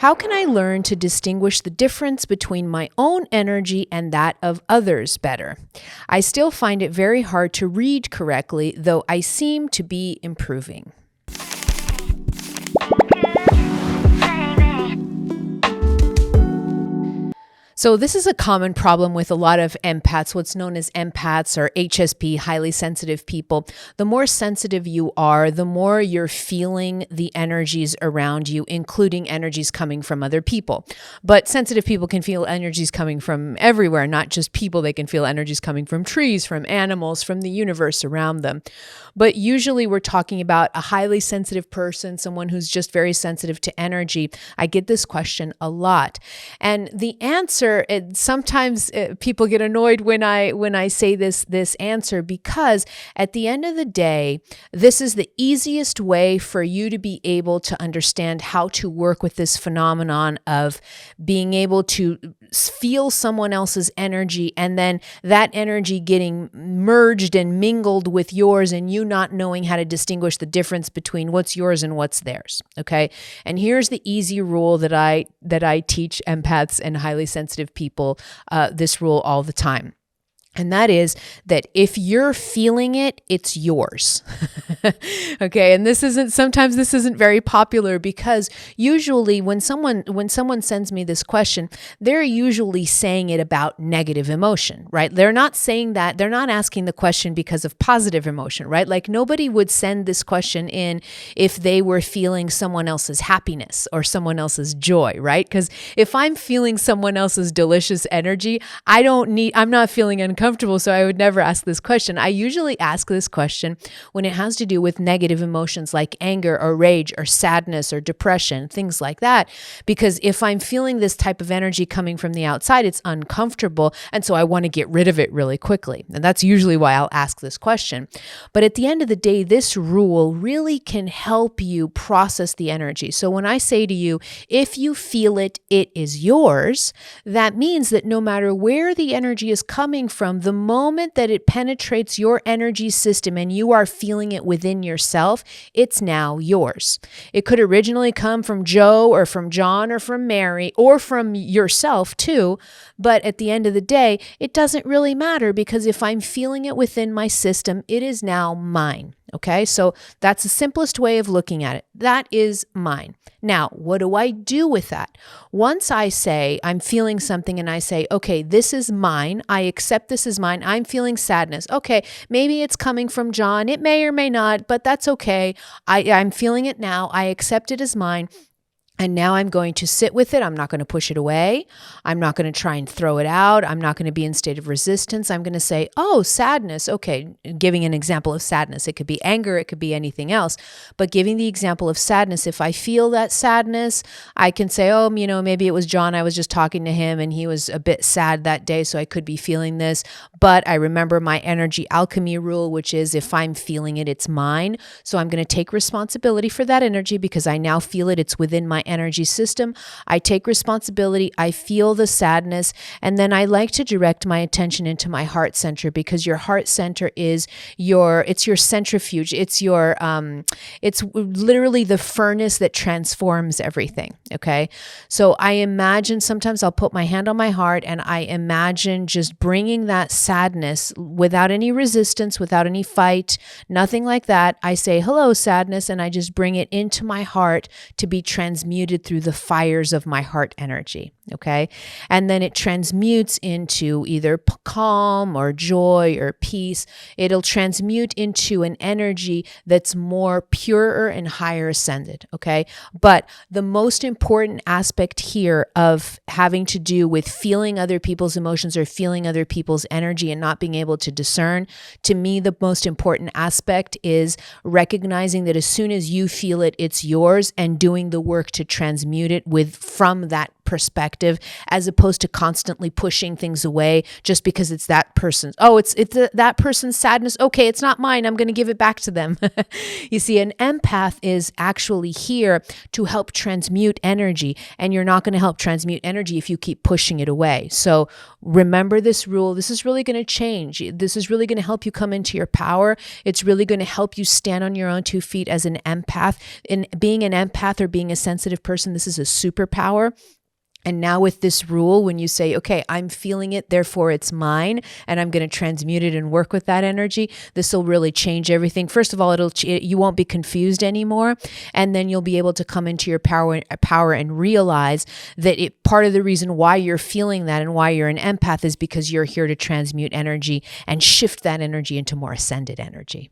How can I learn to distinguish the difference between my own energy and that of others better? I still find it very hard to read correctly, though I seem to be improving. So this is a common problem with a lot of empaths, what's known as empaths or HSP, highly sensitive people. The more sensitive you are, the more you're feeling the energies around you, including energies coming from other people. But sensitive people can feel energies coming from everywhere, not just people. They can feel energies coming from trees, from animals, from the universe around them. But usually we're talking about a highly sensitive person, someone who's just very sensitive to energy. I get this question a lot. And the answer, sometimes people get annoyed when I say this answer, because at the end of the day, this is the easiest way for you to be able to understand how to work with this phenomenon of being able to feel someone else's energy and then that energy getting merged and mingled with yours and you not knowing how to distinguish the difference between what's yours and what's theirs. Okay. And here's the easy rule that I teach empaths and highly sensitive people, this rule all the time. And that is that if you're feeling it, it's yours. Okay. And sometimes this isn't very popular, because usually when someone sends me this question, they're usually saying it about negative emotion, right? They're not saying that, they're not asking the question because of positive emotion, right? Like nobody would send this question in if they were feeling someone else's happiness or someone else's joy, right? Because if I'm feeling someone else's delicious energy, I'm not feeling uncomfortable, so I would never ask this question. I usually ask this question when it has to do with negative emotions like anger or rage or sadness or depression, things like that. Because if I'm feeling this type of energy coming from the outside, it's uncomfortable. And so I want to get rid of it really quickly. And that's usually why I'll ask this question. But at the end of the day, this rule really can help you process the energy. So when I say to you, if you feel it, it is yours, that means that no matter where the energy is coming from, the moment that it penetrates your energy system and you are feeling it within yourself, it's now yours. It could originally come from Joe or from John or from Mary or from yourself too, but at the end of the day, it doesn't really matter, because if I'm feeling it within my system, it is now mine. Okay, so that's the simplest way of looking at it. That is mine. Now, what do I do with that? Once I say I'm feeling something and I say, okay, this is mine. I accept this is mine. I'm feeling sadness. Okay, maybe it's coming from John. It may or may not, but that's okay. I'm feeling it now. I accept it as mine. And now I'm going to sit with it. I'm not going to push it away. I'm not going to try and throw it out. I'm not going to be in state of resistance. I'm going to say, oh, sadness. Okay, giving an example of sadness. It could be anger. It could be anything else. But giving the example of sadness, if I feel that sadness, I can say, oh, maybe it was John. I was just talking to him and he was a bit sad that day, so I could be feeling this. But I remember my energy alchemy rule, which is if I'm feeling it, it's mine. So I'm going to take responsibility for that energy because I now feel it. It's within my energy system. I take responsibility. I feel the sadness. And then I like to direct my attention into my heart center, because your heart center is it's your centrifuge. It's it's literally the furnace that transforms everything. Okay. So I imagine, sometimes I'll put my hand on my heart and I imagine just bringing that sadness without any resistance, without any fight, nothing like that. I say, hello, sadness. And I just bring it into my heart to be transmuted through the fires of my heart energy. Okay. And then it transmutes into either calm or joy or peace. It'll transmute into an energy that's more purer and higher ascended. Okay. But the most important aspect here of having to do with feeling other people's emotions or feeling other people's energy and not being able to discern, to me, the most important aspect is recognizing that as soon as you feel it, it's yours, and doing the work to transmute it from that perspective, as opposed to constantly pushing things away just because it's that person's. Oh, it's that person's sadness. Okay, it's not mine. I'm going to give it back to them. You see, an empath is actually here to help transmute energy, and you're not going to help transmute energy if you keep pushing it away. So remember this rule. This is really going to change. This is really going to help you come into your power. It's really going to help you stand on your own 2 feet as an empath. In being an empath or being a sensitive person, this is a superpower. And now with this rule, when you say, okay, I'm feeling it, therefore it's mine, and I'm going to transmute it and work with that energy, this will really change everything. First of all, you won't be confused anymore. And then you'll be able to come into your power and realize that part of the reason why you're feeling that and why you're an empath is because you're here to transmute energy and shift that energy into more ascended energy.